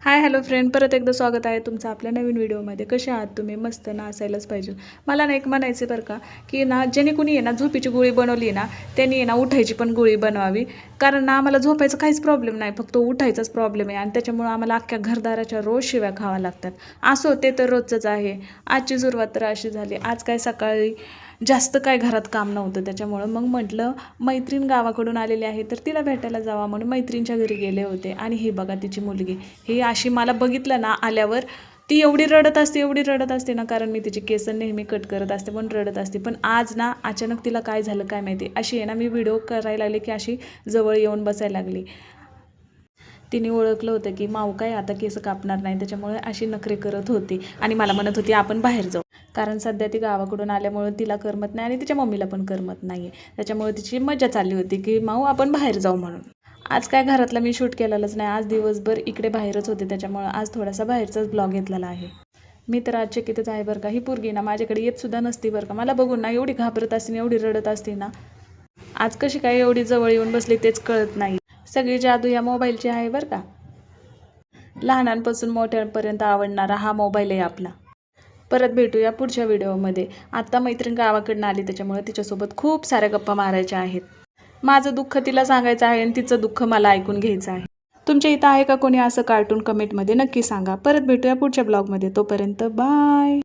Hi hello friend, परत एकदा स्वागत आहे तुमचं आपल्या नवीन व्हिडिओमध्ये. कसे आहात तुम्ही? मस्त ना, असायलाच पाहिजे. मला ना एक म्हणायचं बरं का, की ना ज्याने कुणी आहे ना झोपेची गोळी बनवली ना, त्यांनी आहे ना उठायची पण गोळी बनवावी. कारण ना आम्हाला झोपायचं काहीच प्रॉब्लेम नाही, फक्त उठायचाच प्रॉब्लेम आहे आणि त्याच्यामुळं आम्हाला अख्ख्या घरदाराच्या रोज शिव्या खावा लागतात. असो, ते तर रोजचंच आहे. आजची सुरुवात तर अशी झाली. आज काय सकाळी जास्त काय घरात काम नव्हतं, त्याच्यामुळं मग म्हटलं मैत्रीण गावाकडून आलेली आहे तर तिला भेटायला जावा म्हणून मैत्रीणच्या घरी गेले होते. आणि ही बघा तिची मुलगी, ही अशी मला बघितलं ना आल्यावर ती एवढी रडत असते ना, कारण मी तिची केस नेहमी कट करत असते पण रडत असते. पण आज ना अचानक तिला काय झालं काय माहिती, अशी आहे ना मी व्हिडिओ करायला लागले की अशी जवळ येऊन बसायला लागली. तिने ओळखलं होतं की माऊ काय आता केस कापणार नाही, त्याच्यामुळे अशी नखरे करत होती आणि मला म्हणत होती आपण बाहेर जाऊ. कारण सध्या ती गावाकडून आल्यामुळे तिला करमत नाही आणि तिच्या मम्मीला पण करमत नाही. त्याच्यामुळे तिची मजा चालली होती की माऊ आपण बाहेर जाऊ म्हणून. आज काय घरातलं मी शूट केलेलंच नाही, आज दिवसभर इकडे बाहेरच होते, त्याच्यामुळं आज थोडासा बाहेरचाच ब्लॉग घेतलेला आहे. मी तर आज चकितच आहे बरं का. ही पोरगी ना माझ्याकडे येत सुद्धा नसती बरं का. मला बघून ना एवढी घाबरत असते, एवढी रडत असते ना, आज कशी काय एवढी जवळ येऊन बसली तेच कळत नाही. सगळी जादू या मोबाईलची आहे बरं का. लहानांपासून मोठ्यांपर्यंत आवडणारा हा मोबाईल आहे आपला. परत भेटूया पुढच्या व्हिडिओमध्ये. आत्ता मैत्रीण गावाकडनं आली, त्याच्यामुळे तिच्यासोबत खूप साऱ्या गप्पा मारायच्या आहेत. माझं दुःख तिला सांगायचं आहे आणि तिचं दुःख मला ऐकून घ्यायचं आहे. तुमच्या इथं आहे का कोणी असं कार्टून? कमेंटमध्ये नक्की सांगा. परत भेटूया पुढच्या ब्लॉगमध्ये. तोपर्यंत बाय.